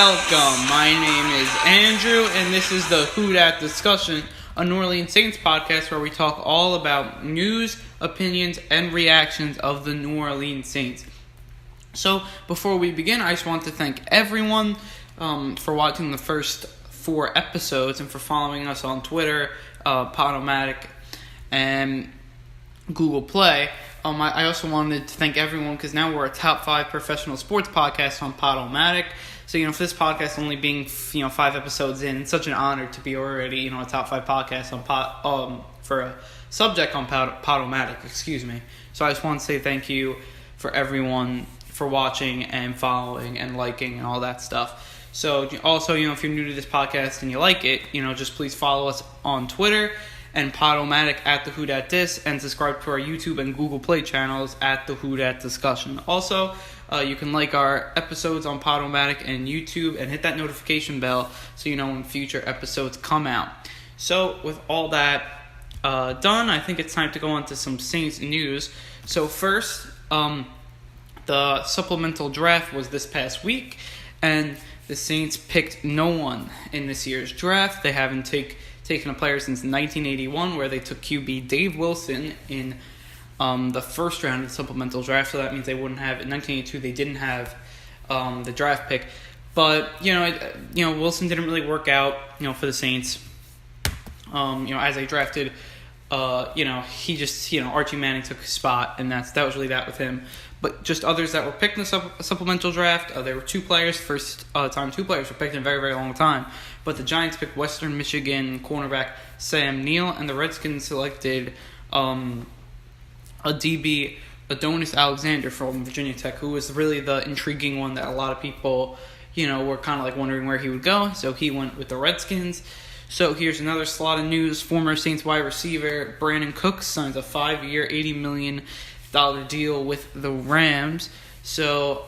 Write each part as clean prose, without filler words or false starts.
Welcome. My name is Andrew, and this is the Who Dat Discussion, a New Orleans Saints podcast where we talk all about news, opinions, and reactions of the New Orleans Saints. So, before we begin, I just want to thank everyone for watching the first 4 episodes and for following us on Twitter, Podomatic, and Google Play. I also wanted to thank everyone because now we're a top 5 professional sports podcast on Podomatic. So, for this podcast only being, 5 episodes in, it's such an honor to be already, a top 5 podcast on for a subject on Podomatic, So I just want to say thank you for everyone for watching and following and liking and all that stuff. So also, if you're new to this podcast and you like it, just please follow us on Twitter and Podomatic at the Who Dat Dis, and subscribe to our YouTube and Google Play channels at the Who Dat Discussion. Also, you can like our episodes on Podomatic and YouTube and hit that notification bell so you know when future episodes come out. So with all that done, I think it's time to go on to some Saints news. So first, the supplemental draft was this past week, and the Saints picked no one in this year's draft. They haven't taken a player since 1981, where they took QB Dave Wilson in the first round of the supplemental draft. So that means they wouldn't have, in 1982, they didn't have the draft pick. But, Wilson didn't really work out, for the Saints. As they drafted, he just, Archie Manning took his spot, and that was really that with him. But just others that were picked in the supplemental draft, there were 2 players. First time 2 players were picked in a very, very long time. But the Giants picked Western Michigan cornerback Sam Neal, and the Redskins selected a DB, Adonis Alexander from Virginia Tech, who was really the intriguing one that a lot of people, were kind of like wondering where he would go. So he went with the Redskins. So here's another slot of news. Former Saints wide receiver Brandon Cooks signs a 5-year, $80 million deal with the Rams. So,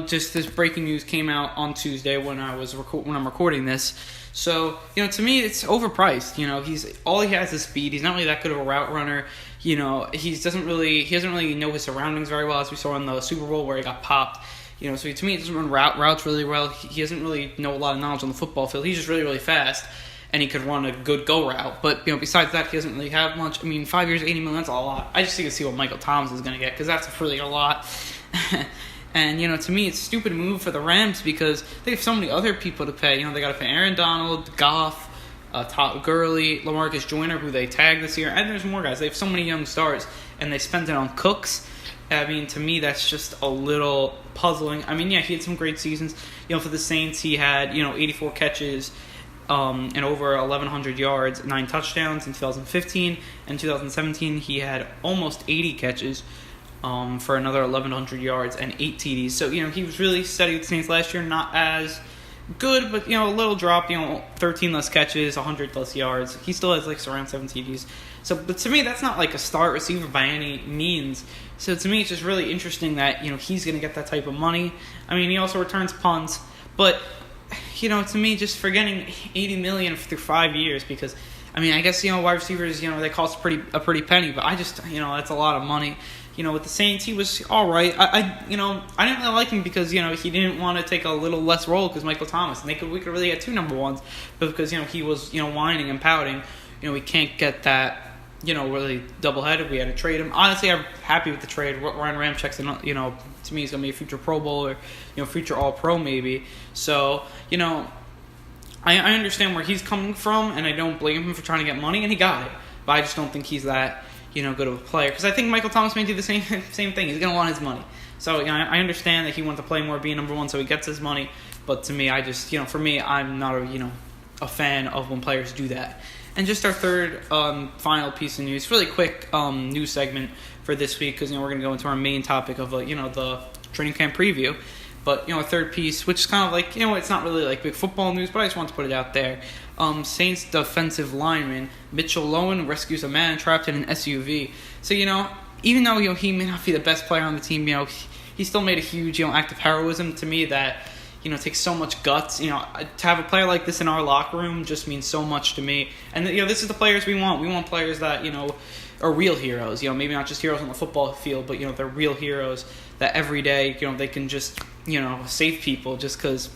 just this breaking news came out on Tuesday when I'm recording this. So, to me, it's overpriced. All he has is speed. He's not really that good of a route runner. He doesn't really know his surroundings very well, as we saw in the Super Bowl where he got popped. So to me, he doesn't run routes really well. He doesn't really know a lot of knowledge on the football field. He's just really, really fast, and he could run a good go route. But, besides that, he doesn't really have much. 5 years, $80 million, that's a lot. I just need to see what Michael Thomas is going to get, because that's really a lot. And, to me, it's a stupid move for the Rams because they have so many other people to pay. They got to pay Aaron Donald, Goff, Todd Gurley, LaMarcus Joyner, who they tagged this year, and there's more guys. They have so many young stars, and they spent it on Cooks. To me, that's just a little puzzling. He had some great seasons. For the Saints, he had, 84 catches and over 1,100 yards, 9 touchdowns in 2015. And 2017, he had almost 80 catches for another 1,100 yards and 8 TDs. So, he was really steady with the Saints last year. Not as good, but, a little drop, 13 less catches, 100 less yards. He still has, around 7 TDs. So, but to me, that's not, a star receiver by any means. So, to me, it's just really interesting that, he's going to get that type of money. He also returns punts. But, to me, just forgetting $80 million through 5 years because, I guess, wide receivers, they cost a pretty penny. But I just, that's a lot of money. With the Saints, he was all right. I didn't really like him because, he didn't want to take a little less role because Michael Thomas. And we could really get 2 number ones. But because, he was, whining and pouting, we can't get that, really double-headed. We had to trade him. Honestly, I'm happy with the trade. Ryan Ramczyk's, to me, he's going to be a future Pro Bowl or, future All-Pro maybe. So, I understand where he's coming from, and I don't blame him for trying to get money, and he got it. But I just don't think he's that, good of a player. Because I think Michael Thomas may do the same thing. He's going to want his money. So, I understand that he wants to play more, be number one, so he gets his money. But to me, I just, for me, I'm not a fan of when players do that. And just our third final piece of news, really quick news segment for this week because, we're going to go into our main topic of, the training camp preview. But, a third piece, which is kind of it's not really big football news, but I just want to put it out there. Saints defensive lineman Mitchell Lowen rescues a man trapped in an SUV. So, even though, he may not be the best player on the team, he still made a huge, act of heroism to me that, takes so much guts. To have a player like this in our locker room just means so much to me. And, this is the players we want. We want players that, are real heroes. Maybe not just heroes on the football field, but, they're real heroes that every day, they can just, save people just because,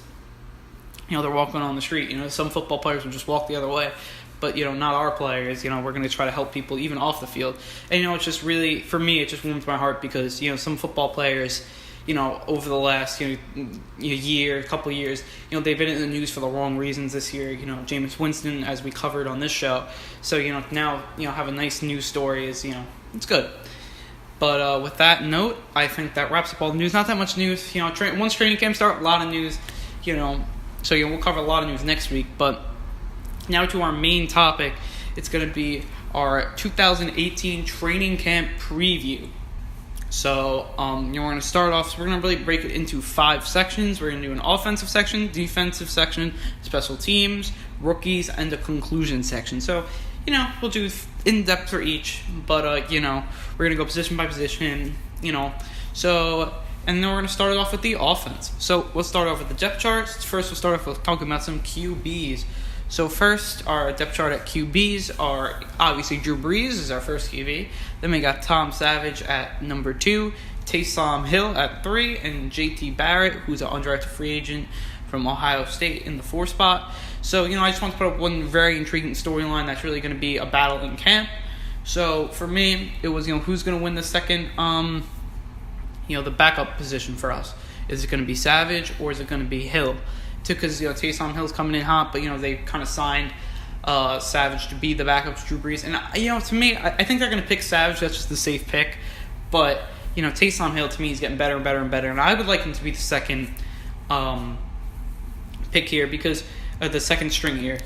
they're walking on the street. Some football players will just walk the other way. But, not our players. We're going to try to help people even off the field. And, it's just really, for me, it just warms my heart because, some football players, over the last, couple years, they've been in the news for the wrong reasons this year. Jameis Winston, as we covered on this show. So, now, have a nice news story is, it's good. But with that note, I think that wraps up all the news. Not that much news. Once training camp start, a lot of news, So, we'll cover a lot of news next week. But now to our main topic. It's going to be our 2018 training camp preview. So, we're going to start off. So we're going to really break it into 5 sections. We're going to do an offensive section, defensive section, special teams, rookies, and a conclusion section. So, we'll do in-depth for each. But, we're going to go position by position, So, and then we're going to start it off with the offense. So, we'll start off with the depth charts. First, we'll start off with talking about some QBs. So first, our depth chart at QBs are obviously Drew Brees is our first QB. Then we got Tom Savage at number 2, Taysom Hill at 3, and J.T. Barrett, who's an undrafted free agent from Ohio State, in the 4 spot. So, I just want to put up one very intriguing storyline that's really going to be a battle in camp. So for me, it was, who's going to win the second, the backup position for us. Is it going to be Savage or is it going to be Hill? Because Taysom Hill's coming in hot, but they kind of signed Savage to be the backup to Drew Brees, and to me, I think they're going to pick Savage. That's just the safe pick, but Taysom Hill to me is getting better and better and better, and I would like him to be the second pick here because the second string here,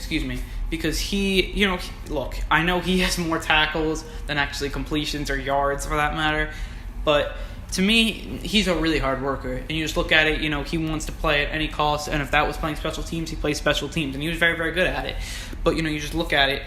because he, look, I know he has more tackles than actually completions or yards for that matter, but to me, he's a really hard worker. And you just look at it, he wants to play at any cost. And if that was playing special teams, he plays special teams. And he was very, very good at it. But, you just look at it.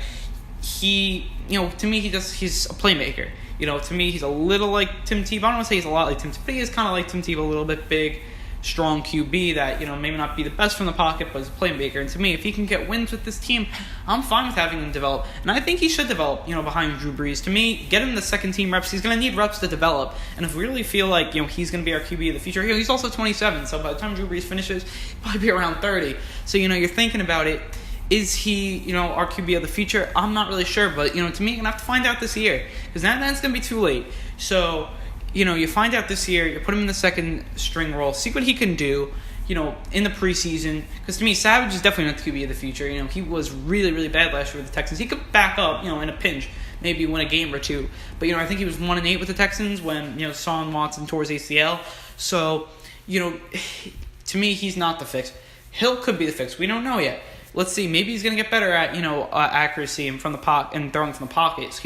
He, to me, he's a playmaker. To me, he's a little like Tim Tebow. I don't want to say he's a lot like Tim Tebow, but he is kind of like Tim Tebow, a little bit big, strong QB that, maybe not be the best from the pocket, but he's a playmaker. And to me, if he can get wins with this team, I'm fine with having him develop. And I think he should develop, behind Drew Brees. To me, get him the second team reps. He's going to need reps to develop. And if we really feel like, he's going to be our QB of the future, he's also 27. So by the time Drew Brees finishes, he'll probably be around 30. So, you're thinking about it. Is he, our QB of the future? I'm not really sure. But, to me, you're going to have to find out this year. Because that's going to be too late. So, you find out this year, you put him in the second string role, see what he can do, in the preseason. Because to me, Savage is definitely not the QB of the future. He was really, really bad last year with the Texans. He could back up, in a pinch, maybe win a game or two. But, I think he was 1-8 with the Texans when, Deshaun Watson tore his ACL. So, to me, he's not the fix. Hill could be the fix. We don't know yet. Let's see. Maybe he's going to get better at, accuracy and from the pocket and throwing from the pocket.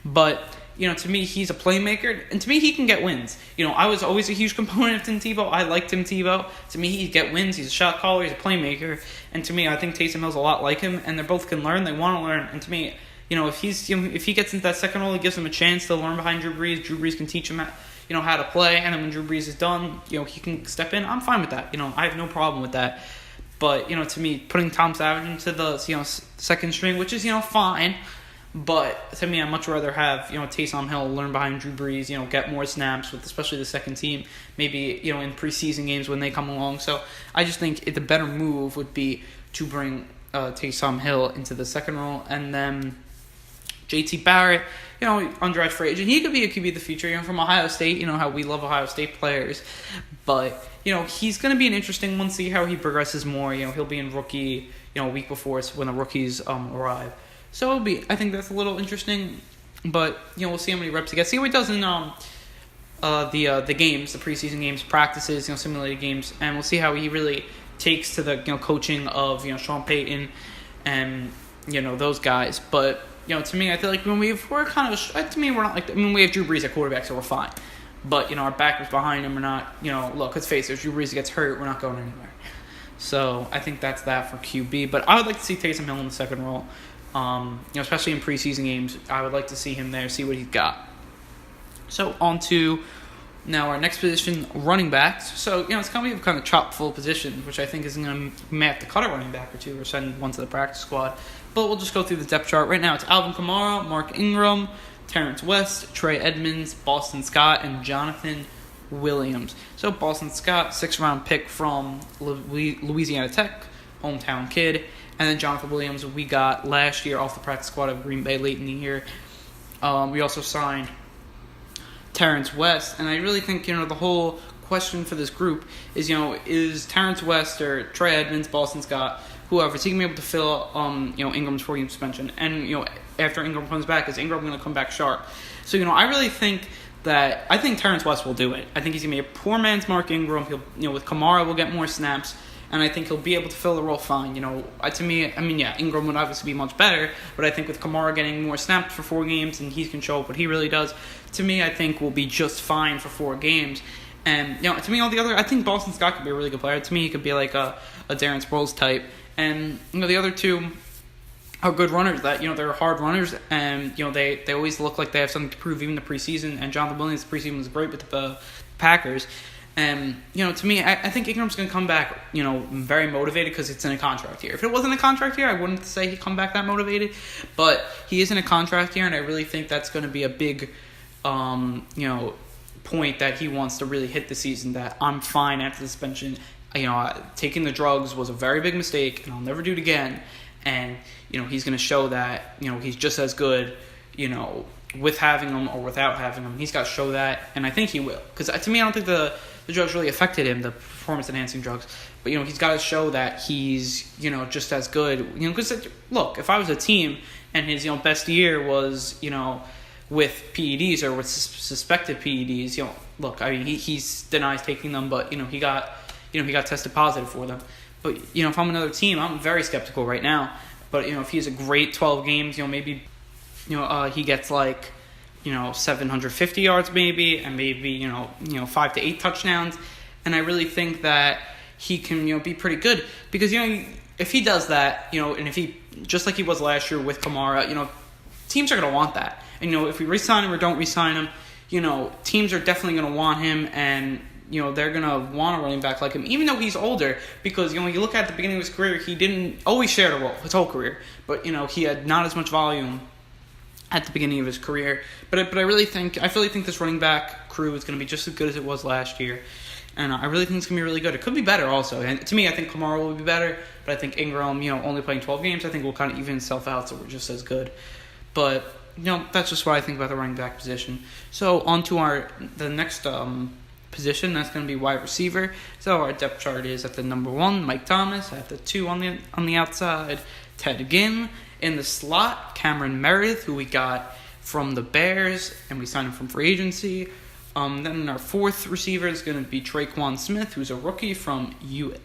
But to me, he's a playmaker, and to me, he can get wins. I was always a huge component of Tim Tebow. I like Tim Tebow. To me, he get wins. He's a shot caller. He's a playmaker. And to me, I think Taysom Hill's a lot like him, and they both can learn. They want to learn. And to me, if he gets into that second role, he gives him a chance to learn behind Drew Brees. Drew Brees can teach him how to play, and then when Drew Brees is done, he can step in. I'm fine with that. I have no problem with that. But, to me, putting Tom Savage into the, second string, which is, fine. But to me, I'd much rather have, Taysom Hill learn behind Drew Brees, get more snaps with especially the second team, maybe, in preseason games when they come along. So I just think the better move would be to bring Taysom Hill into the second role. And then J.T. Barrett, undrafted free agent. He could be a QB of the future, from Ohio State. How we love Ohio State players. But, he's going to be an interesting one. See how he progresses more. He'll be in rookie, a week before when the rookies arrive. So I think that's a little interesting, but we'll see how many reps he gets. See what he does in the games, the preseason games, practices, simulated games, and we'll see how he really takes to the coaching of Sean Payton and those guys. But to me, I feel like when we're kind of we're not like we have Drew Brees at quarterback, so we're fine. But our backers behind him are not. Look, let's face it, if Drew Brees gets hurt, we're not going anywhere. So I think that's that for QB. But I would like to see Taysom Hill in the second role. Especially in preseason games, I would like to see him there, see what he's got. So on to now our next position, running backs. So it's kind of chock full position, which I think is going to may have to cut a running back or two or send one to the practice squad. But we'll just go through the depth chart right now. It's Alvin Kamara, Mark Ingram, Terrence West, Trey Edmonds, Boston Scott, and Jonathan Williams. So Boston Scott, 6th-round pick from Louisiana Tech, hometown kid. And then Jonathan Williams we got last year off the practice squad of Green Bay late in the year. We also signed Terrence West. And I really think, the whole question for this group is, is Terrence West or Trey Edmonds, Boston Scott, whoever, is he going to be able to fill, Ingram's 4-game suspension? And, after Ingram comes back, is Ingram going to come back sharp? So, I really think I think Terrence West will do it. I think he's going to be a poor man's Mark Ingram. He'll, with Kamara, will get more snaps. And I think he'll be able to fill the role fine. To me, Ingram would obviously be much better, but I think with Kamara getting more snaps for 4 games and he can show up what he really does, to me, I think will be just fine for 4 games. And, to me, I think Boston Scott could be a really good player. To me, he could be like a Darren Sproles type. And, the other two are good runners that, they're hard runners. And, they always look like they have something to prove, even the preseason. And Jonathan Williams, the preseason was great with the Packers. And, to me, I think Ingram's going to come back, very motivated because it's in a contract year. If it wasn't a contract year, I wouldn't say he'd come back that motivated. But he is in a contract year, and I really think that's going to be a big, point that he wants to really hit the season, that I'm fine after the suspension. Taking the drugs was a very big mistake, and I'll never do it again. And, he's going to show that, he's just as good, with having them or without having them. He's got to show that, and I think he will. Because to me, I don't think the drugs really affected him, the performance-enhancing drugs. But, he's got to show that he's, just as good. Because, look, if I was a team and his, best year was, with PEDs or with suspected PEDs, look, he denies taking them, but, he got tested positive for them. But, if I'm another team, I'm very skeptical right now. But, if he has a great 12 games, maybe he gets 750 yards maybe, and maybe 5 to 8 touchdowns, and I really think that he can be pretty good because if he does that, and if he just like he was last year with Kamara, teams are gonna want that, and if we re-sign him or don't re-sign him, teams are definitely gonna want him, and they're gonna want a running back like him, even though he's older. Because when you look at the beginning of his career, he didn't always share the role his whole career, but he had not as much volume at the beginning of his career. But I really think this running back crew is going to be just as good as it was last year. And I really think it's going to be really good. It could be better also. And to me, I think Kamara will be better. But I think Ingram, only playing 12 games, I think will kind of even itself out, so we're just as good. But, that's just what I think about the running back position. So on to the next position. That's going to be wide receiver. So our depth chart is at the number 1, Mike Thomas. At the 2 on the outside, Ted Ginn. In the slot, Cameron Meredith, who we got from the Bears, and we signed him from free agency. Then our 4th receiver is going to be Traquan Smith, who's a rookie from UCF,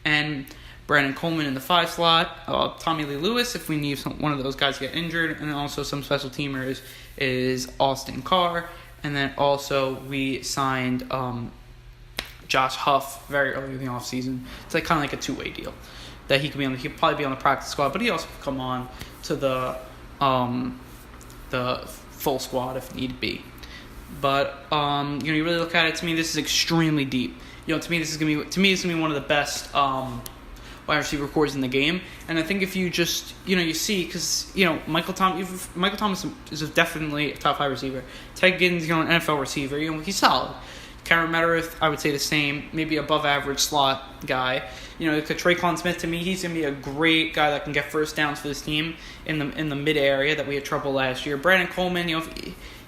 and Brandon Coleman in the 5 slot. Tommy Lee Lewis, if we need one of those guys to get injured, and then also some special teamers is Austin Carr, and then also we signed Josh Huff very early in the offseason. It's kind of like a 2-way deal. That he'd probably be on the practice squad, but he also could come on to the full squad if need be. But you really look at it. To me, this is extremely deep. To me, this is gonna be one of the best wide receiver cores in the game. And I think if you just you see, because Michael Thomas is definitely a top 5 receiver. Ted Ginn's an NFL receiver. He's solid. Cameron Meredith, I would say the same, maybe above average slot guy. Traquan Smith, to me, he's going to be a great guy that can get first downs for this team in the mid area that we had trouble last year. Brandon Coleman,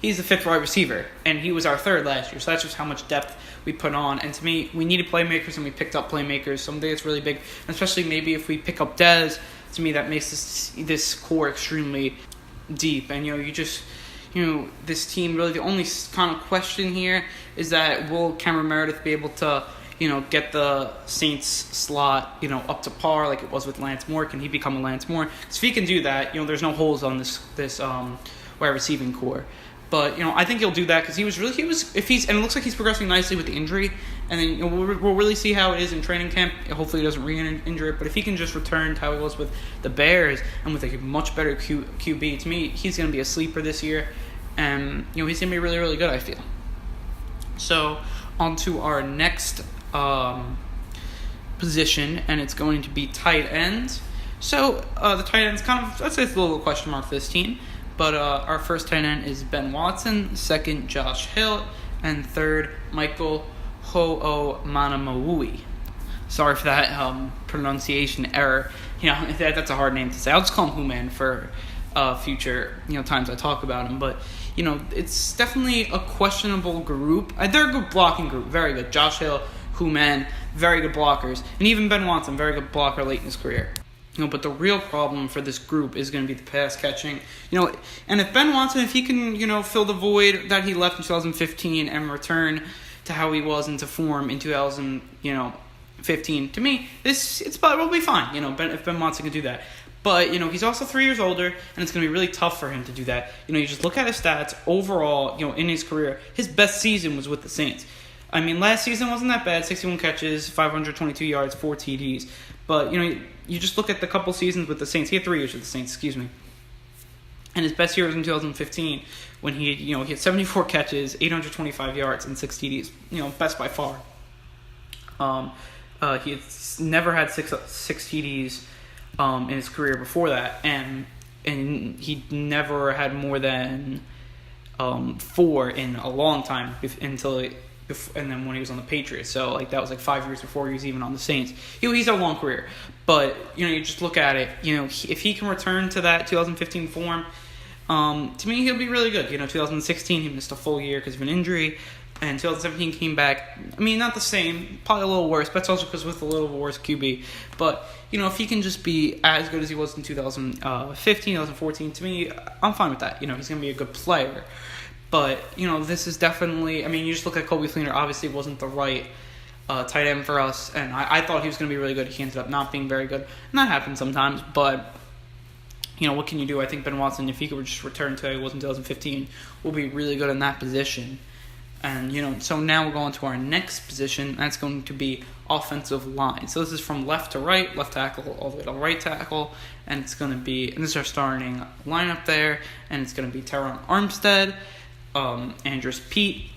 he's the 5th wide receiver, and he was our 3rd last year, so that's just how much depth we put on. And to me, we needed playmakers, and we picked up playmakers. Something that's really big, and especially maybe if we pick up Dez, to me that makes this core extremely deep. And this team, really the only kind of question here is that will Cameron Meredith be able to get the Saints slot up to par like it was with Lance Moore? Can he become a Lance Moore? Because if he can do that, there's no holes on this wide receiving core. But I think he'll do that because and it looks like he's progressing nicely with the injury. And then we'll really see how it is in training camp. Hopefully he doesn't re-injure it. But if he can just return to how he was with the Bears and with a much better QB, to me he's going to be a sleeper this year. And he's going to be really, really good, I feel. So on to our next position, and it's going to be tight ends. So the tight ends I'd say it's a little question mark for this team. But our first tight end is Ben Watson, second Josh Hill, and third Michael Ho'omanamaui. Sorry for that pronunciation error. That's a hard name to say. I'll just call him Hoo-Man for future times I talk about him. But it's definitely a questionable group. They're a good blocking group, very good. Josh Hill, Hoo-Man, very good blockers, and even Ben Watson, very good blocker late in his career. But the real problem for this group is going to be the pass catching. And if Ben Watson, if he can, fill the void that he left in 2015 and return to how he was into form in 2015, to me, will be fine. If Ben Watson can do that. But, he's also 3 years older, and it's going to be really tough for him to do that. You just look at his stats overall, in his career. His best season was with the Saints. I mean, last season wasn't that bad. 61 catches, 522 yards, 4 TDs. But, you just look at the couple seasons with the Saints. He had 3 years with the Saints, And his best year was in 2015 when he had 74 catches, 825 yards, and 6 TDs. Best by far. He had never had six TDs in his career before that, and he never had more than 4 in a long time and then when he was on the Patriots. So that was 5 years before he was even on the Saints. He's had a long career, but you just look at it. If he can return to that 2015 form, to me he'll be really good. 2016 he missed a full year because of an injury, and 2017 came back. I mean, not the same, probably a little worse, but it's also because with a little worse QB. But if he can just be as good as he was in 2015, 2014, to me, I'm fine with that. He's going to be a good player. But, this is definitely... I mean, you just look at Coby Fleener. Obviously, wasn't the right tight end for us. And I thought he was going to be really good. He ended up not being very good. And that happens sometimes. But, what can you do? I think Ben Watson, if he could just return to how he was in 2015, will be really good in that position. And, so now we're going to our next position. That's going to be offensive line. So this is from left to right, left tackle all the way to right tackle. And it's going to be... And this is our starting lineup there. And it's going to be Terron Armstead, Andrus Peat,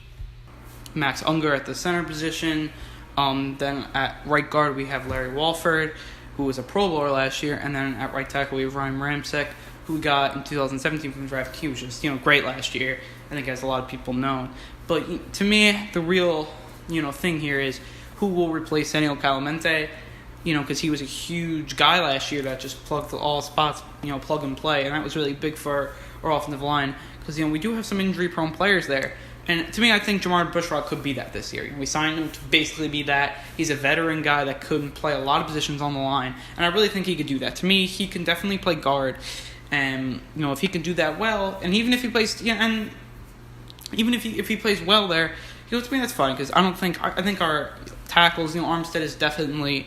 Max Unger at the center position. Then at right guard we have Larry Walford, who was a Pro Bowler last year, and then at right tackle we have Ryan Ramczyk, who we got in 2017 from the draft. He was just great last year. I think as a lot of people know. But to me, the real thing here is who will replace Daniel Calamente. Because he was a huge guy last year that just plugged all spots, plug and play, and that was really big for our offensive line. Because, we do have some injury-prone players there. And to me, I think Jamar Bushrod could be that this year. We signed him to basically be that. He's a veteran guy that could play a lot of positions on the line. And I really think he could do that. To me, he can definitely play guard. And, if he can do that well, and even if he plays... and even if he plays well there, to me, that's fine. Because I think our tackles, Armstead is definitely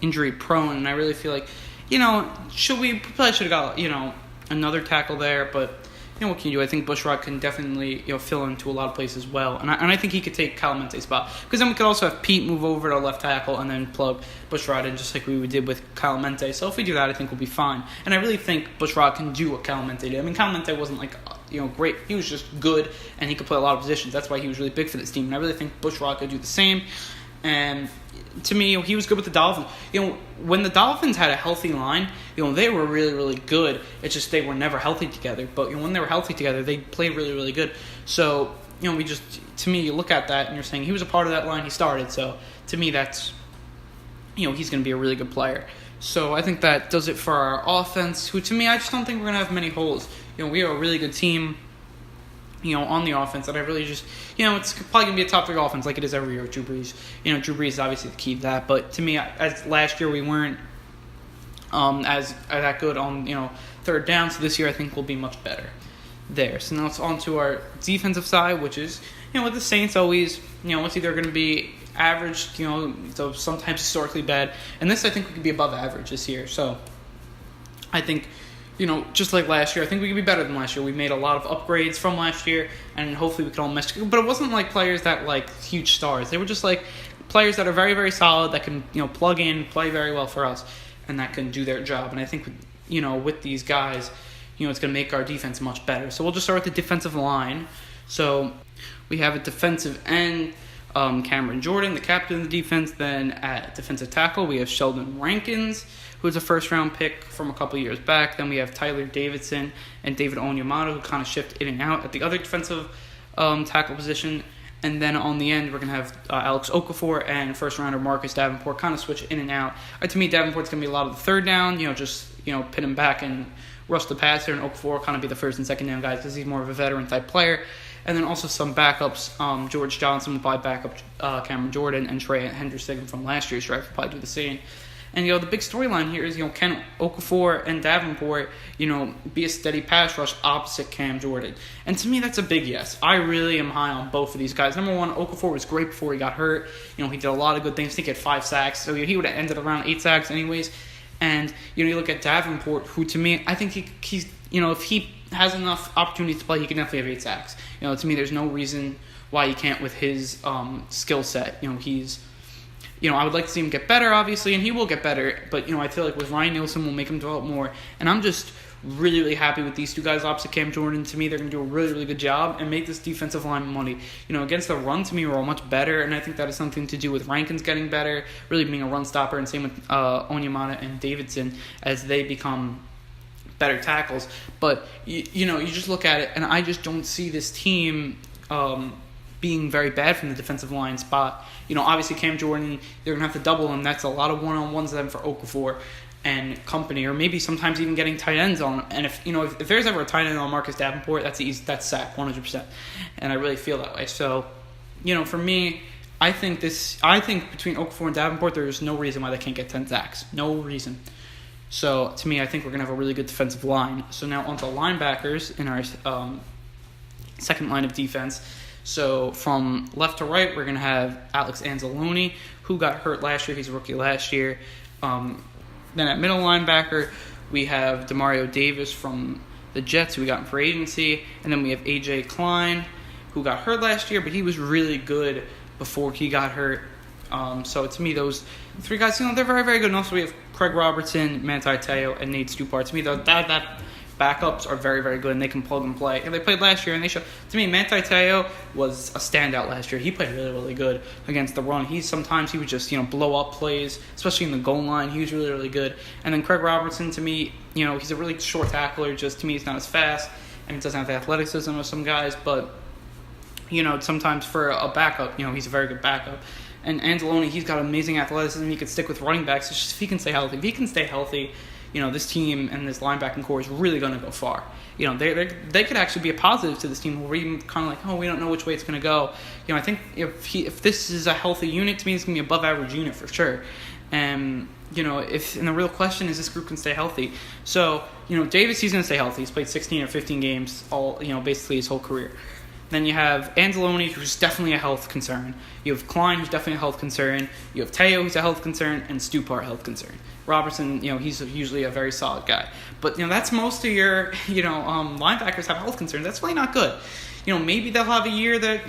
injury-prone. And I really feel like, we probably should have got, another tackle there. But... what can you do? I think Bushrod can definitely fill into a lot of places well, and I think he could take Calamente's spot, because then we could also have Pete move over to left tackle and then plug Bushrod in just like we did with Calamente. So if we do that, I think we'll be fine. And I really think Bushrod can do what Calamente did. I mean, Calamente wasn't great. He was just good, and he could play a lot of positions. That's why he was really big for this team. And I really think Bushrod could do the same. And to me, he was good with the Dolphins. When the Dolphins had a healthy line, they were really, really good. It's just they were never healthy together. But when they were healthy together, they played really, really good. So, to me, you look at that and you're saying he was a part of that line. He started. So, to me, that's, he's going to be a really good player. So, I think that does it for our offense. Who, to me, I just don't think we're going to have many holes. We are a really good team. On the offense, and I really just, it's probably going to be a top 3 offense like it is every year with Drew Brees. Drew Brees is obviously the key to that, but to me, as last year we weren't as that good on, third down, so this year I think we'll be much better there. So now it's on to our defensive side, which is, with the Saints always, it's either going to be average, so sometimes historically bad, and this I think we could be above average this year, so I think... just like last year, I think we could be better than last year. We made a lot of upgrades from last year, and hopefully we can all mesh. But it wasn't like players that huge stars. They were just players that are very, very solid, that can plug in, play very well for us, and that can do their job. And I think with these guys, it's going to make our defense much better. So we'll just start with the defensive line. So we have a defensive end. Cameron Jordan, the captain of the defense. Then at defensive tackle, we have Sheldon Rankins, who's a first-round pick from a couple years back. Then we have Tyler Davidson and David Onyemata, who kind of shift in and out at the other defensive tackle position. And then on the end, we're going to have Alex Okafor and first-rounder Marcus Davenport kind of switch in and out. To me, Davenport's going to be a lot of the third down, pin him back and rush the passer, and Okafor kind of be the first and second down guys because he's more of a veteran-type player. And then also some backups. George Johnson will probably back up Cameron Jordan, and Trey Hendrickson from last year's draft will probably do the same. And, the big storyline here is, can Okafor and Davenport, be a steady pass rush opposite Cam Jordan? And to me, that's a big yes. I really am high on both of these guys. Number one, Okafor was great before he got hurt. He did a lot of good things. I think he had 5 sacks. So he would have ended around 8 sacks anyways. And, you look at Davenport, who to me, I think he's, if he has enough opportunities to play, he can definitely have 8 sacks. To me, there's no reason why he can't with his skill set. He's... I would like to see him get better, obviously, and he will get better. But, I feel like with Ryan Nielsen, we'll make him develop more. And I'm just really, really happy with these two guys opposite Cam Jordan. To me, they're going to do a really, really good job and make this defensive line money. Against the run, to me, we're all much better. And I think that has something to do with Rankins getting better, really being a run stopper, and same with Onyemata and Davidson as they become better tackles. But, you just look at it, and I just don't see this team being very bad from the defensive line spot. Obviously Cam Jordan, they're going to have to double him. That's a lot of one-on-ones then for Okafor and company, or maybe sometimes even getting tight ends on. And if there's ever a tight end on Marcus Davenport, that's sack 100%. And I really feel that way. So, for me, I think between Okafor and Davenport, there's no reason why they can't get 10 sacks. No reason. So, to me, I think we're going to have a really good defensive line. So now on to linebackers in our second line of defense. So from left to right, we're going to have Alex Anzalone, who got hurt last year. He's a rookie last year. Then at middle linebacker, we have Demario Davis from the Jets, who we got in free agency. And then we have A.J. Klein, who got hurt last year, but he was really good before he got hurt. So to me, those 3 guys, they're very, very good. And also we have Craig Robertson, Manti Te'o, and Nate Stupar. To me, that backups are very, very good, and they can plug and play. And they played last year, and they showed. To me, Manti Te'o was a standout last year. He played really, really good against the run. Sometimes he would just, blow up plays, especially in the goal line. He was really, really good. And then Craig Robertson, to me, he's a really short tackler. Just to me, he's not as fast, and he doesn't have the athleticism of some guys. But sometimes for a backup, he's a very good backup. And Anzalone, he's got amazing athleticism. He could stick with running backs. It's just if he can stay healthy. If he can stay healthy, this team and this linebacking core is really going to go far. They could actually be a positive to this team. We're even kind of like, we don't know which way it's going to go. I think if this is a healthy unit, to me, it's going to be above average unit for sure. And and the real question is, this group can stay healthy. So Davis, he's going to stay healthy. He's played 16 or 15 games all basically his whole career. Then you have Anzalone, who's definitely a health concern. You have Klein, who's definitely a health concern. You have Te'o, who's a health concern, and Stupar, a health concern. Robertson, he's usually a very solid guy. But, that's most of your, linebackers have health concerns. That's really not good. Maybe they'll have a year that,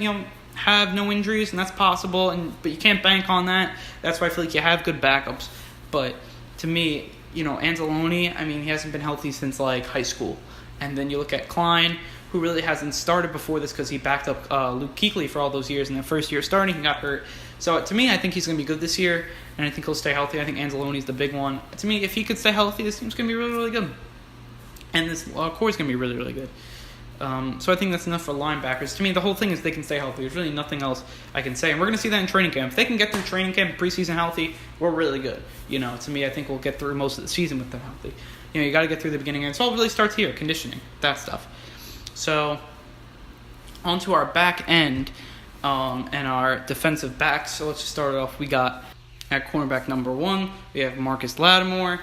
have no injuries, and that's possible, but you can't bank on that. That's why I feel like you have good backups. But to me, Anzalone, he hasn't been healthy since, high school. And then you look at Klein, who really hasn't started before this because he backed up Luke Kuechly for all those years. In the first year starting, he got hurt. So to me, I think he's going to be good this year, and I think he'll stay healthy. I think Anzalone's the big one. To me, if he could stay healthy, this team's going to be really, really good. And this core is going to be really, really good. So I think that's enough for linebackers. To me, the whole thing is they can stay healthy. There's really nothing else I can say. And we're going to see that in training camp. If they can get through training camp and preseason healthy, we're really good. To me, I think we'll get through most of the season with them healthy. You got to get through the beginning. And it all really starts here, conditioning, that stuff. So onto our back end and our defensive backs. So let's just start it off. We got at cornerback number 1, we have Marcus Lattimore.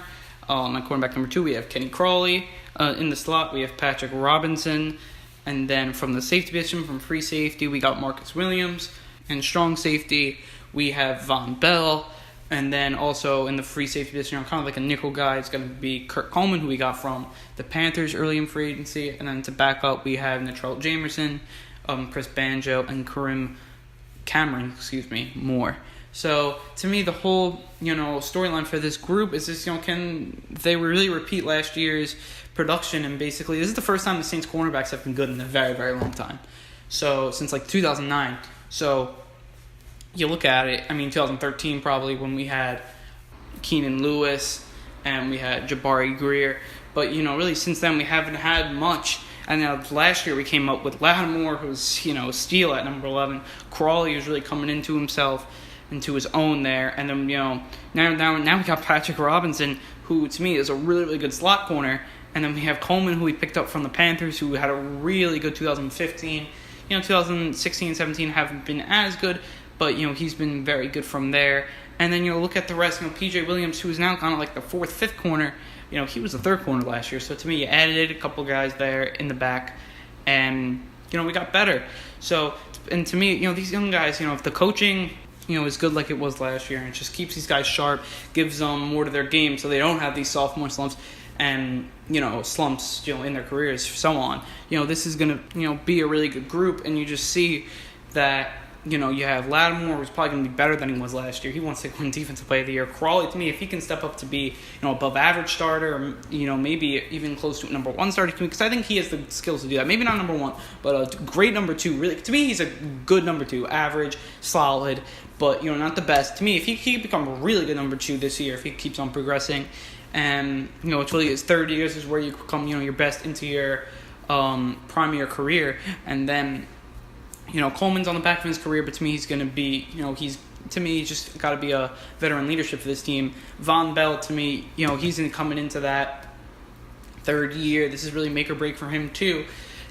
At cornerback number 2, we have Kenny Crawley. In the slot, we have Patrick Robinson. And then from the safety position, from free safety, we got Marcus Williams. And strong safety, we have Von Bell. And then also in the free safety position, kind of like a nickel guy, it's going to be Kurt Coleman, who we got from the Panthers early in free agency. And then to back up, we have Natrell Jamerson, Chris Banjo, and Cameron Moore. So to me, the whole storyline for this group is this: can they really repeat last year's production? And basically, this is the first time the Saints cornerbacks have been good in a very, very long time. So since 2009. So you look at it, I mean, 2013 probably when we had Keenan Lewis and we had Jabari Greer. But, really since then we haven't had much. And now last year we came up with Lattimore, who's, a steal at number 11. Crawley was really coming into himself, into his own there. And then, now we got Patrick Robinson, who to me is a really, really good slot corner. And then we have Coleman, who we picked up from the Panthers, who had a really good 2015. 2016 and 17 haven't been as good, but, he's been very good from there. And then, look at the rest. PJ Williams, who is now kind of like the 4th, 5th corner. He was the 3rd corner last year. So, to me, you added a couple guys there in the back. And, we got better. So, and to me, these young guys, if the coaching, is good like it was last year, and it just keeps these guys sharp, gives them more to their game so they don't have these sophomore slumps and, slumps, in their careers, so on. This is going to, be a really good group, and you just see that, you have Lattimore, who's probably going to be better than he was last year. He wants to win Defensive Player of the Year. Crawley, to me, if he can step up to be, above average starter, or, maybe even close to number 1 starter, because I think he has the skills to do that. Maybe not number 1, but a great number 2. Really, to me, he's a good number 2, average, solid, but, not the best. To me, if he can become a really good number 2 this year, if he keeps on progressing, and, it's really his 3rd year is where you become, your best into your prime of your career, and then, Coleman's on the back of his career, but to me, he's going to be, he's just got to be a veteran leadership for this team. Von Bell, to me, he's coming into that 3rd year. This is really make or break for him, too.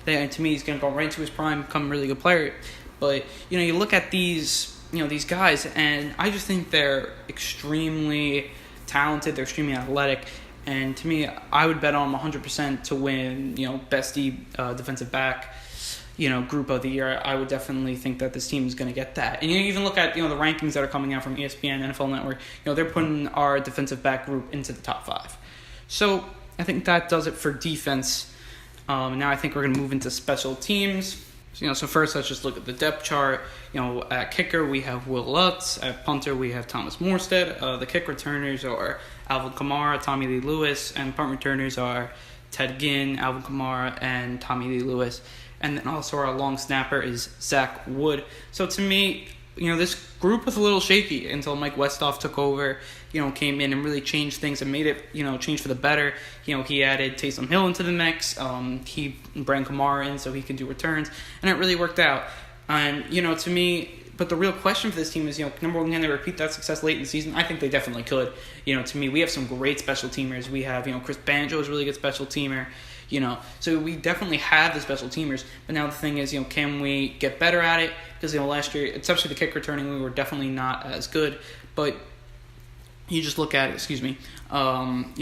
And to me, he's going to go right into his prime, become a really good player. But, you look at these, these guys, and I just think they're extremely talented. They're extremely athletic. And to me, I would bet on them 100% to win, best defensive back, group of the year. I would definitely think that this team is going to get that. And you even look at, the rankings that are coming out from ESPN, NFL Network, they're putting our defensive back group into the top 5. So I think that does it for defense. Now I think we're going to move into special teams. So first let's just look at the depth chart. At kicker we have Will Lutz. At punter we have Thomas Morstead. The kick returners are Alvin Kamara, Tommy Lee Lewis, and punt returners are Ted Ginn, Alvin Kamara, and Tommy Lee Lewis. And then also our long snapper is Zach Wood. So to me, this group was a little shaky until Mike Westhoff took over, came in and really changed things and made it, change for the better. He added Taysom Hill into the mix. He brought Kamara in so he could do returns. And it really worked out. And, to me, but the real question for this team is, number one, can they repeat that success late in the season? I think they definitely could. To me, we have some great special teamers. We have, Chris Banjo is a really good special teamer. So we definitely have the special teamers. But now the thing is, can we get better at it? Because, last year, especially the kick returning, we were definitely not as good. But you just look at it, and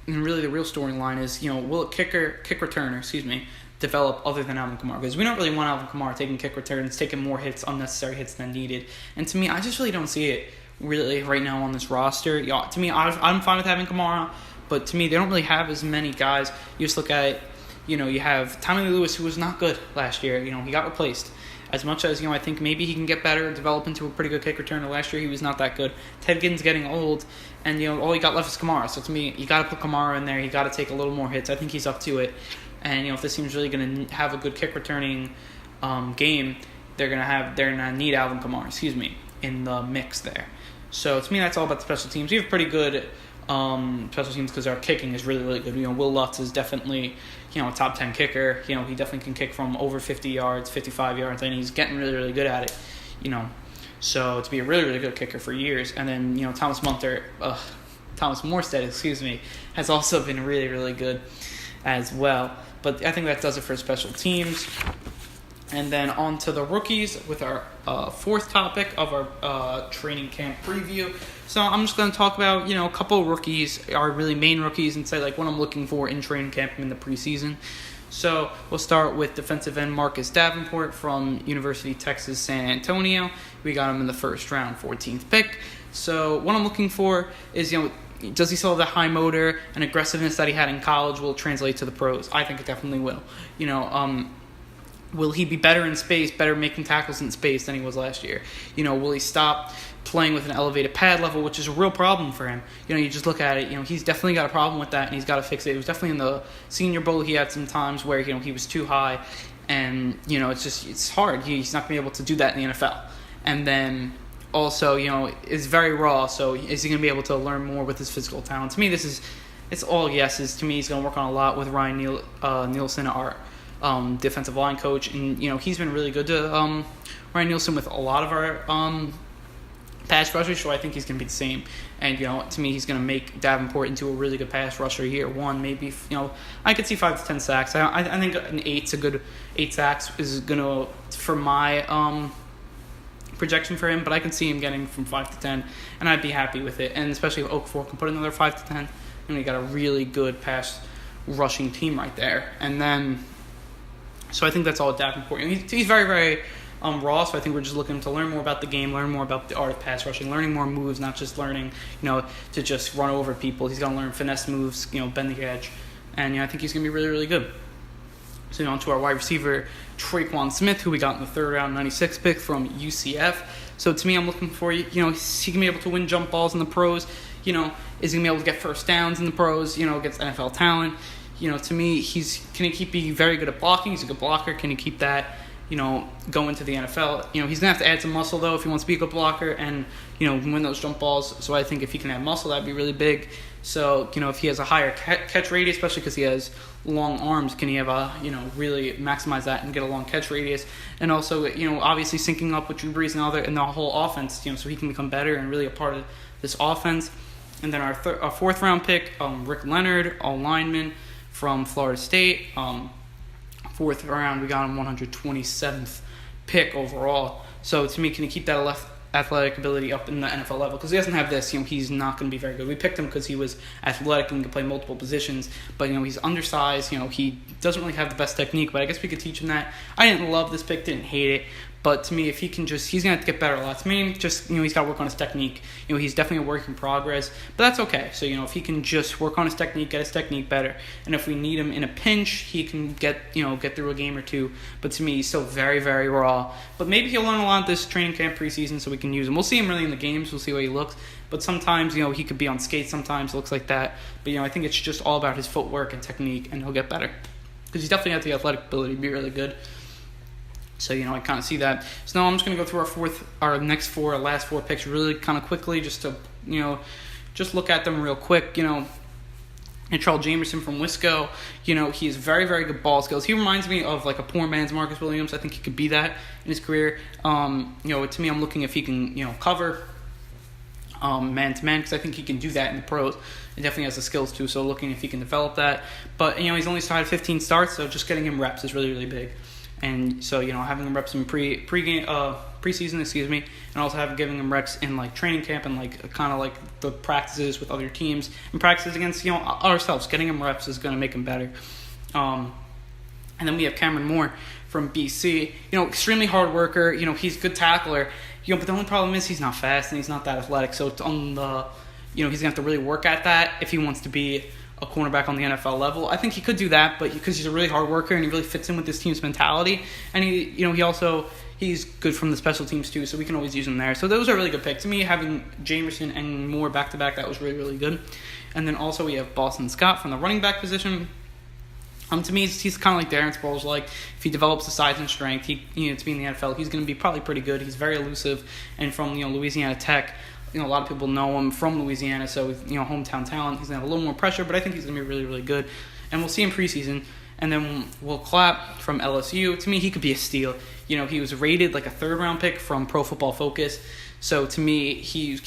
really the real storyline is, will a kick returner, develop other than Alvin Kamara? Because we don't really want Alvin Kamara taking kick returns, taking more hits, unnecessary hits than needed. And to me, I just really don't see it really right now on this roster. To me, I'm fine with having Kamara. But to me, they don't really have as many guys. You just look at it, you have Tommy Lee Lewis, who was not good last year. He got replaced. As much as, I think maybe he can get better, develop into a pretty good kick returner. Last year, he was not that good. Ted Ginn's getting old, and, all he got left is Kamara. So to me, you got to put Kamara in there. You got to take a little more hits. I think he's up to it. And, if this team's really going to have a good kick returning game, they're going to need Alvin Kamara, in the mix there. So to me, that's all about the special teams. We have pretty good special teams because our kicking is really, really good. Will Lutz is definitely, a top 10 kicker. He definitely can kick from over 50 yards, 55 yards, and he's getting really, really good at it. So to be a really, really good kicker for years. And then, Thomas Morstead, has also been really, really good as well. But I think that does it for special teams. And then on to the rookies with our fourth topic of our training camp preview. So I'm just going to talk about, a couple of rookies, our really main rookies, and say, what I'm looking for in training camp in the preseason. So we'll start with defensive end Marcus Davenport from University of Texas San Antonio. We got him in the first round, 14th pick. So what I'm looking for is, does he still have the high motor and aggressiveness that he had in college? Will it translate to the pros? I think it definitely will. Will he be better in space, better making tackles in space than he was last year? Will he stop playing with an elevated pad level, which is a real problem for him? You just look at it, he's definitely got a problem with that, and he's got to fix it. It was definitely in the Senior Bowl, he had some times where, he was too high, and, it's hard. He's not going to be able to do that in the NFL. And then also, is very raw. So is he going to be able to learn more with his physical talent? To me, it's all yeses. To me, he's going to work on a lot with Ryan Nielsen, our defensive line coach, and he's been really good to Ryan Nielsen with a lot of our pass rushers. So I think he's going to be the same. And to me, he's going to make Davenport into a really good pass rusher year one. Maybe I could see 5 to 10 sacks. I think an 8 sacks is going to, for my projection for him, but I can see him getting from 5 to 10, and I'd be happy with it. And especially if Okafor can put another 5 to 10, you got a really good pass rushing team right there. And then, so I think that's all Davenport. He's very, very raw, so I think we're just looking to learn more about the game, learn more about the art of pass rushing, learning more moves, not just learning, to just run over people. He's going to learn finesse moves, bend the edge, and I think he's going to be really, really good. So on to our wide receiver, Traquan Smith, who we got in the third round, 96 pick from UCF. So to me, I'm looking for, he can be able to win jump balls in the pros. Is he going to be able to get first downs in the pros, against NFL talent? To me, can he be very good at blocking? He's a good blocker. Can he keep that, go into the NFL? He's going to have to add some muscle, though, if he wants to be a good blocker and, win those jump balls. So I think if he can add muscle, that'd be really big. So, if he has a higher catch radius, especially because he has long arms, can he have really maximize that and get a long catch radius? And also, obviously syncing up with Drew Brees and the whole offense, so he can become better and really a part of this offense. And then our fourth round pick, Rick Leonard, all lineman from Florida State. Fourth round, we got him 127th pick overall. So to me, can he keep that athletic ability up in the NFL level? Because he doesn't have this, he's not going to be very good. We picked him because he was athletic and could play multiple positions, but he's undersized. He doesn't really have the best technique, but I guess we could teach him that. I didn't love this pick, didn't hate it, but to me, if he can he's going to have to get better a lot. To me, he's got to work on his technique. He's definitely a work in progress, but that's okay. So, if he can just work on his technique, get his technique better, and if we need him in a pinch, he can get through a game or two. But to me, he's still very, very raw. But maybe he'll learn a lot this training camp preseason so we can use him. We'll see him really in the games. We'll see how he looks. But sometimes, he could be on skates. Sometimes it looks like that. But, I think it's just all about his footwork and technique, and he'll get better. Because he's definitely got the athletic ability to be really good. So, I kind of see that. So now I'm just going to go through our last four picks really kind of quickly just to, just look at them real quick. And Charles Jamerson from Wisco, he has very, very good ball skills. He reminds me of like a poor man's Marcus Williams. I think he could be that in his career. To me, I'm looking if he can, cover man-to-man, because I think he can do that in the pros. He definitely has the skills too, so looking if he can develop that. But, he's only started 15 starts, so just getting him reps is really, really big. And so, having him reps in preseason, and also giving him reps in like training camp and like kind of like the practices with other teams and practices against ourselves. Getting him reps is going to make him better. And then we have Cameron Moore from BC. Extremely hard worker. He's a good tackler. But the only problem is he's not fast and he's not that athletic. So it's on the, he's gonna have to really work at that if he wants to be a cornerback on the NFL level. I think he could do that, but because he's a really hard worker and he really fits in with this team's mentality, and he's good from the special teams too, so we can always use him there. So those are really good picks. To me, having Jamerson and Moore back to back, that was really, really good. And then also we have Boston Scott from the running back position. To me, he's kind of like Darren Sproles. Like, if he develops the size and strength, to be in the NFL, he's going to be probably pretty good. He's very elusive, and from Louisiana Tech. A lot of people know him from Louisiana, so hometown talent. He's gonna have a little more pressure, but I think he's gonna be really, really good. And we'll see him preseason. And then Will Clapp from LSU. To me, he could be a steal. He was rated like a third-round pick from Pro Football Focus. So to me, he's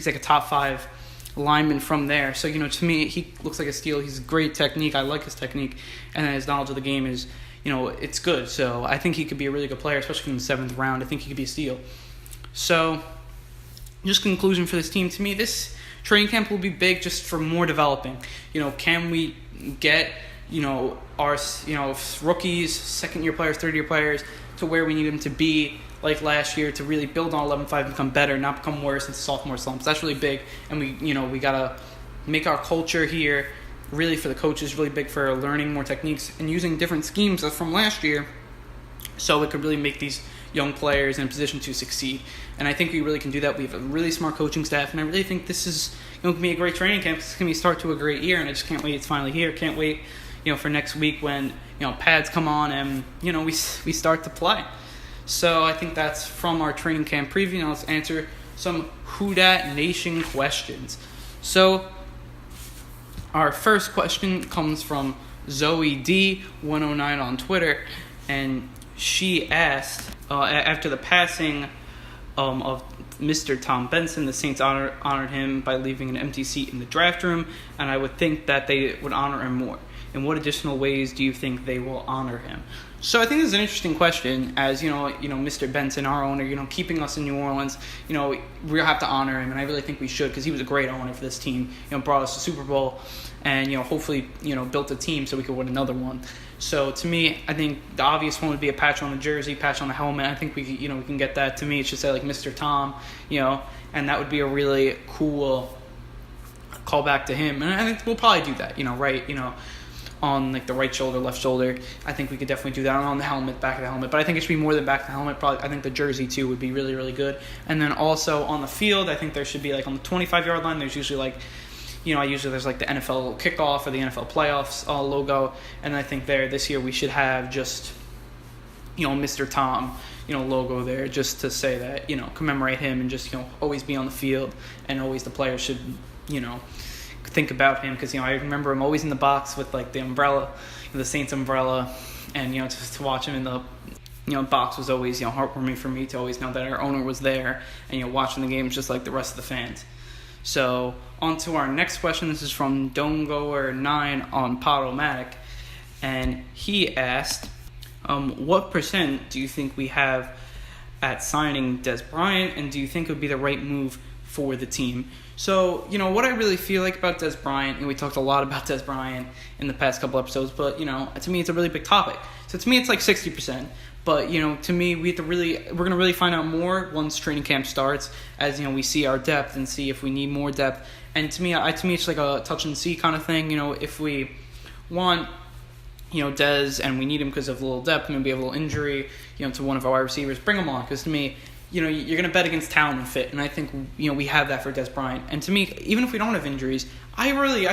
like a top 5 lineman from there. So to me, he looks like a steal. He's great technique. I like his technique, and then his knowledge of the game is, it's good. So I think he could be a really good player, especially in the 7th round. I think he could be a steal. So, just conclusion for this team, to me, this training camp will be big just for more developing. Can we get, our, rookies, second-year players, third-year players to where we need them to be like last year to really build on 11-5 and become better, not become worse in sophomore slumps. That's really big, and we got to make our culture here really for the coaches really big for learning more techniques and using different schemes from last year so it could really make these young players in a position to succeed. And I think we really can do that. We have a really smart coaching staff, and I really think this is going to be a great training camp. It's going to be a start to a great year, and I just can't wait. It's finally here. Can't wait, for next week when, pads come on and, we start to play. So I think that's from our training camp preview. Now let's answer some Who Dat Nation questions. So, our first question comes from Zoe D109 on Twitter, and she asked, after the passing of Mr. Tom Benson, the Saints honored him by leaving an empty seat in the draft room, and I would think that they would honor him more. In what additional ways do you think they will honor him? So I think this is an interesting question. As Mr. Benson, our owner, keeping us in New Orleans, we'll have to honor him, and I really think we should, because he was a great owner for this team. Brought us to Super Bowl, and hopefully built a team so we could win another one. So to me, I think the obvious one would be a patch on the jersey, patch on the helmet. I think we can get that. To me, it should say like Mr. Tom, and that would be a really cool callback to him. And I think we'll probably do that, right, on like the right shoulder, left shoulder. I think we could definitely do that on the helmet, back of the helmet. But I think it should be more than back of the helmet. Probably, I think the jersey too would be really, really good. And then also on the field, I think there should be like on the 25-yard line. There's usually like, there's like the NFL kickoff or the NFL playoffs logo. And I think this year we should have just, Mr. Tom, logo there, just to say that, commemorate him and just, always be on the field, and always the players should, think about him, because I remember him always in the box with like the umbrella, the Saints umbrella, and to watch him in the box was always heartwarming for me to always know that our owner was there and watching the games just like the rest of the fans. So on to our next question. This is from Dongoer9 on Podomatic, and he asked, what % do you think we have at signing Dez Bryant, and do you think it would be the right move for the team? So, what I really feel like about Dez Bryant, and we talked a lot about Dez Bryant in the past couple episodes, but, to me it's a really big topic. So to me it's like 60%. But, to me we're going to really find out more once training camp starts, as, we see our depth and see if we need more depth. And to me it's like a touch and see kind of thing. If we want, Dez, and we need him because of a little depth, maybe a little injury, to one of our wide receivers, bring him on, because to me, you're going to bet against talent and fit, and I think we have that for Dez Bryant. And to me, even if we don't have injuries, I really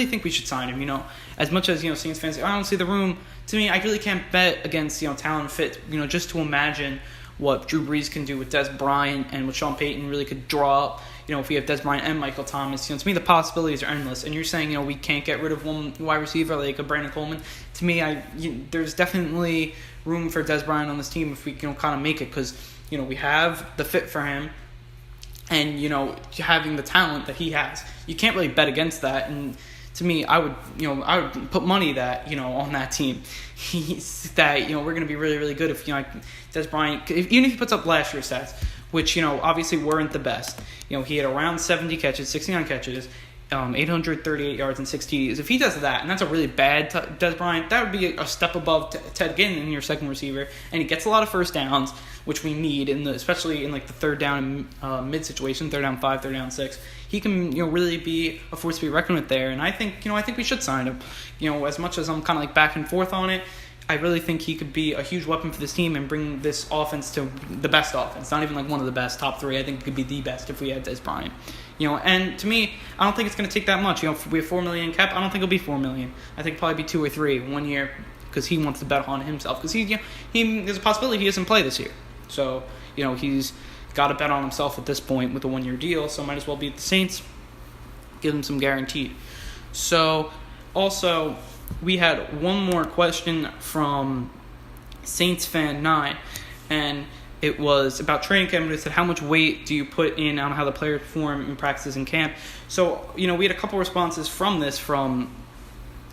think we should sign him. As much as Saints fans say, I don't see the room. To me, I really can't bet against talent and fit. Just to imagine what Drew Brees can do with Dez Bryant, and what Sean Payton really could draw up. If we have Dez Bryant and Michael Thomas, to me the possibilities are endless. And you're saying we can't get rid of one wide receiver like a Brandon Coleman. To me, there's definitely room for Dez Bryant on this team if we kind of make it, because we have the fit for him, and having the talent that he has, you can't really bet against that. And to me, I would put money that on that team that we're going to be really, really good if Dez Bryant, even if he puts up last year's stats, which obviously weren't the best. He had around 70 catches, 69 catches, 838 yards and 6 TDs. If he does that, and that's a really bad Dez Bryant, that would be a step above Ted Ginn in your second receiver, and he gets a lot of first downs, which we need especially in like the third down and mid situation, third down 5, third down 6. He can really be a force to be reckoned with there, and I think we should sign him. As much as I'm kind of like back and forth on it, I really think he could be a huge weapon for this team and bring this offense to the best offense. Not even like one of the best, top 3. I think it could be the best if we had Dez Bryant. And to me, I don't think it's going to take that much. If we have $4 million cap, I don't think it'll be $4 million. I think it'll probably be 2 or 3 1 year, because he wants to bet on himself. Because there's a possibility he doesn't play this year. So, he's got to bet on himself at this point with a 1-year deal. So might as well be at the Saints. Give him some guaranteed. So, also, we had one more question from Saints Fan 9, and it was about training camp. It said, how much weight do you put in on how the players perform in practices and camp? So, we had a couple responses from this from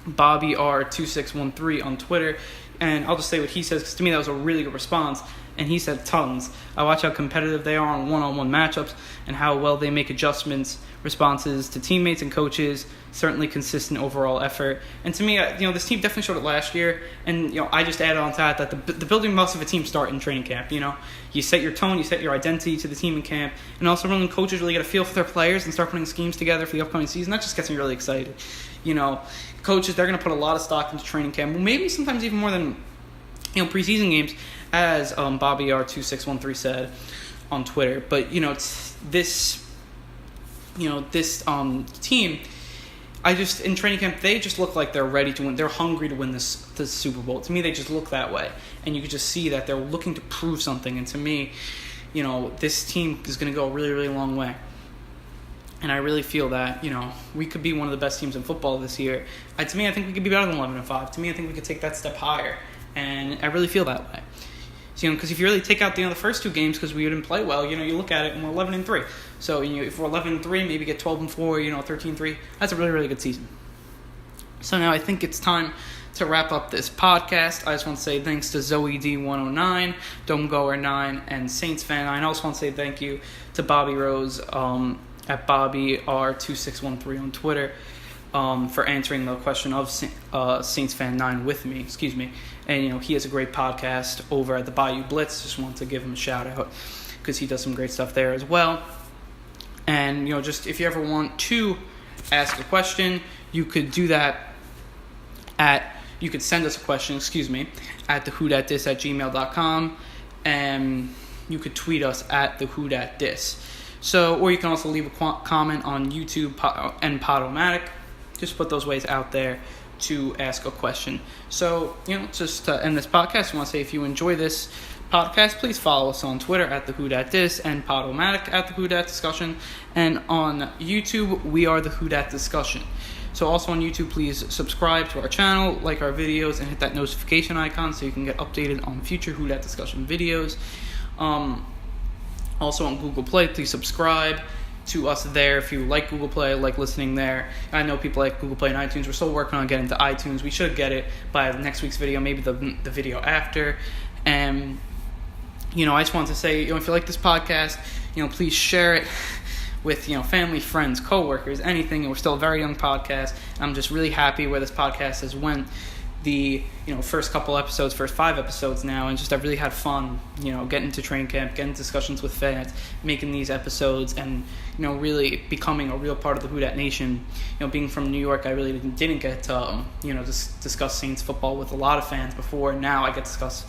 Bobby R2613 on Twitter, and I'll just say what he says, because to me that was a really good response. And he said, tons. I watch how competitive they are on one-on-one matchups and how well they make adjustments, responses to teammates and coaches, certainly consistent overall effort. And to me, this team definitely showed it last year. And, I just added on to that the building blocks of a team start in training camp. You set your tone, you set your identity to the team in camp. And also when coaches really get a feel for their players and start putting schemes together for the upcoming season, that just gets me really excited. Coaches, they're going to put a lot of stock into training camp, maybe sometimes even more than preseason games, as Bobby R2613 said on Twitter. But this team, in training camp, they just look like they're ready to win. They're hungry to win this Super Bowl. To me, they just look that way, and you could just see that they're looking to prove something. And to me, this team is going to go a really, really long way. And I really feel that, we could be one of the best teams in football this year. To me, I think we could be better than 11-5. To me, I think we could take that step higher. And I really feel that way. So, because if you really take out, the first 2 games because we didn't play well, you look at it and we're 11-3. So, if we're 11-3, maybe get 12-4, 13-3, that's a really, really good season. So now I think it's time to wrap up this podcast. I just want to say thanks to Zoe D109, Domegoer9, and Saints Fan 9. I also want to say thank you to Bobby Rose at BobbyR2613 on Twitter for answering the question of Saints Fan 9 with me. And he has a great podcast over at the Bayou Blitz. Just want to give him a shout out because he does some great stuff there as well. And just if you ever want to ask a question, you could do that you could send us a question, at thewhodatdis@gmail.com, and you could tweet us at thewhodatdis. So, or you can also leave a comment on YouTube and Podomatic. Just put those ways out there to ask a question. So, just to end this podcast, I want to say if you enjoy this podcast, please follow us on Twitter at thewhodatdis and Podomatic at thewhodatdiscussion. And on YouTube, we are the Who Dat Discussion. So also on YouTube, please subscribe to our channel, like our videos, and hit that notification icon so you can get updated on future Who Dat Discussion videos. Also on Google Play, please subscribe to us there if you like Google Play, like listening there. I know people like Google Play and iTunes. We're still working on getting to iTunes. We should get it by next week's video, maybe the video after. And, I just want to say, if you like this podcast, please share it with, family, friends, coworkers, anything. We're still a very young podcast. I'm just really happy where this podcast has went the, first 5 episodes now, and just I've really had fun, getting to training camp, getting discussions with fans, making these episodes, and, really becoming a real part of the Who Dat Nation. Being from New York, I really didn't get to, discuss Saints football with a lot of fans before. Now I get to discuss,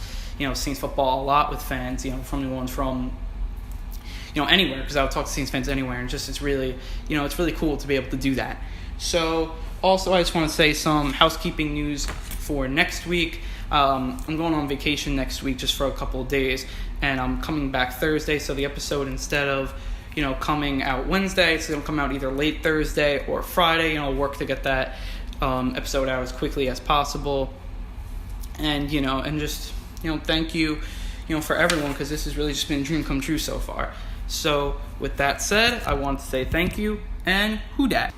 Saints football a lot with fans, from New Orleans, from anywhere, because I would talk to Saints fans anywhere, and just it's really cool to be able to do that. So, also, I just want to say some housekeeping news for next week. I'm going on vacation next week just for a couple of days, and I'm coming back Thursday, so the episode, instead of, coming out Wednesday, it's going to come out either late Thursday or Friday. I'll work to get that episode out as quickly as possible. And, and just, thank you, for everyone, because this has really just been a dream come true so far. So, with that said, I want to say thank you, and Who Dat?